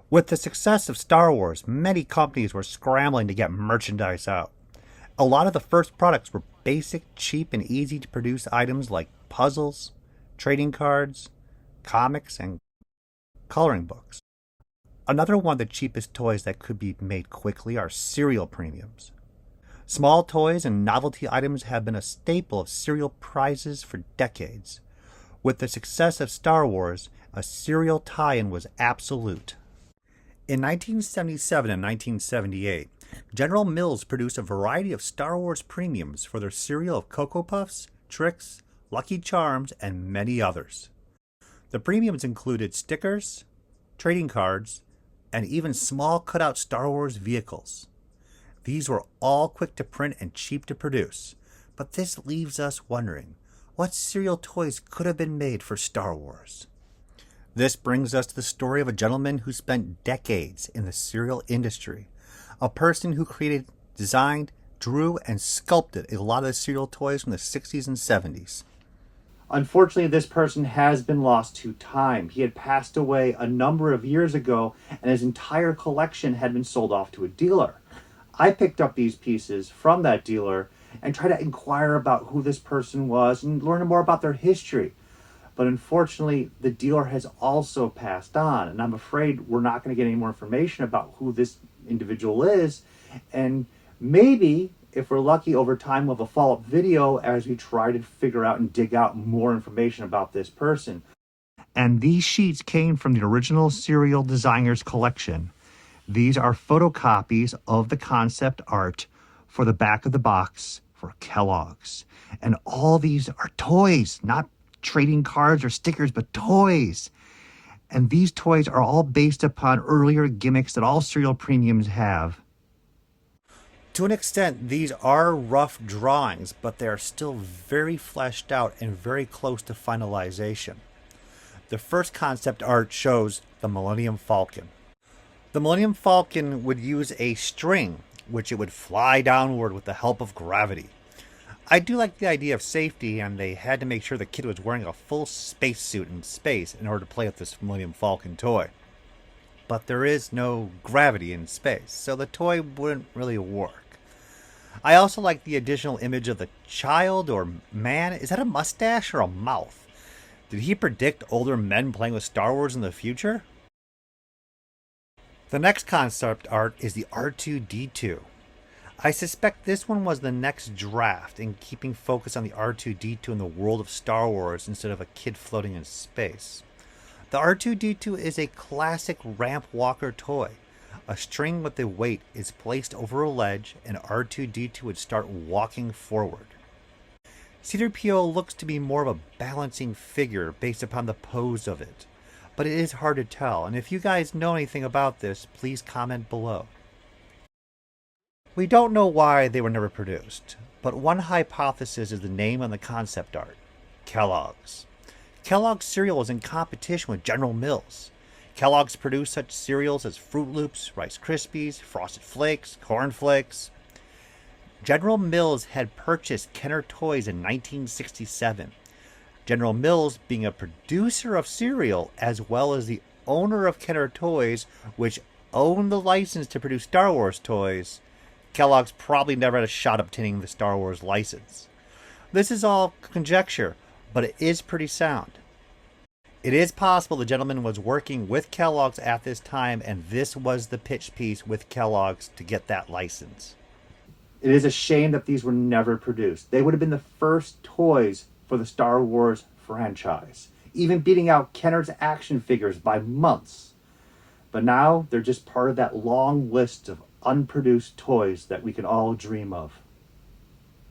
With the success of Star Wars, many companies were scrambling to get merchandise out. A lot of the first products were basic, cheap, and easy to produce items like puzzles, trading cards, comics, and coloring books. Another one of the cheapest toys that could be made quickly are cereal premiums. Small toys and novelty items have been a staple of cereal prizes for decades. With the success of Star Wars, a cereal tie-in was absolute. In 1977 and 1978, General Mills produced a variety of Star Wars premiums for their cereal of Cocoa Puffs, Trix, Lucky Charms, and many others. The premiums included stickers, trading cards, and even small cutout Star Wars vehicles. These were all quick to print and cheap to produce, but this leaves us wondering, what cereal toys could have been made for Star Wars? This brings us to the story of a gentleman who spent decades in the cereal industry, a person who created, designed, drew, and sculpted a lot of the cereal toys from the 60s and 70s. Unfortunately, this person has been lost to time. He had passed away a number of years ago, and his entire collection had been sold off to a dealer. I picked up these pieces from that dealer and tried to inquire about who this person was and learn more about their history. But unfortunately, the dealer has also passed on, and I'm afraid we're not going to get any more information about who this individual is. And maybe, if we're lucky, over time we'll have a follow-up video as we try to figure out and dig out more information about this person. And these sheets came from the original Cereal Designers collection. These are photocopies of the concept art for the back of the box for Kellogg's. And all these are toys, not trading cards or stickers, but toys. And these toys are all based upon earlier gimmicks that all cereal premiums have. To an extent, these are rough drawings, but they are still very fleshed out and very close to finalization. The first concept art shows the Millennium Falcon. The Millennium Falcon would use a string, which it would fly downward with the help of gravity. I do like the idea of safety, and they had to make sure the kid was wearing a full spacesuit in space in order to play with this Millennium Falcon toy. But there is no gravity in space, so the toy wouldn't really work. I also like the additional image of the child or man. Is that a mustache or a mouth? Did he predict older men playing with Star Wars in the future? The next concept art is the R2-D2. I suspect this one was the next draft in keeping focus on the R2-D2 in the world of Star Wars instead of a kid floating in space. The R2-D2 is a classic ramp walker toy. A string with a weight is placed over a ledge and R2-D2 would start walking forward. C-3PO looks to be more of a balancing figure based upon the pose of it, but it is hard to tell, and if you guys know anything about this, please comment below. We don't know why they were never produced, but one hypothesis is the name on the concept art, Kellogg's. Kellogg's cereal is in competition with General Mills. Kellogg's produced such cereals as Fruit Loops, Rice Krispies, Frosted Flakes, Corn Flakes. General Mills had purchased Kenner Toys in 1967. General Mills being a producer of cereal as well as the owner of Kenner Toys, which owned the license to produce Star Wars toys, Kellogg's probably never had a shot at obtaining the Star Wars license. This is all conjecture, but it is pretty sound. It is possible the gentleman was working with Kellogg's at this time, and this was the pitch piece with Kellogg's to get that license. It is a shame that these were never produced. They would have been the first toys for the Star Wars franchise, even beating out Kenner's action figures by months. But now they're just part of that long list of unproduced toys that we can all dream of.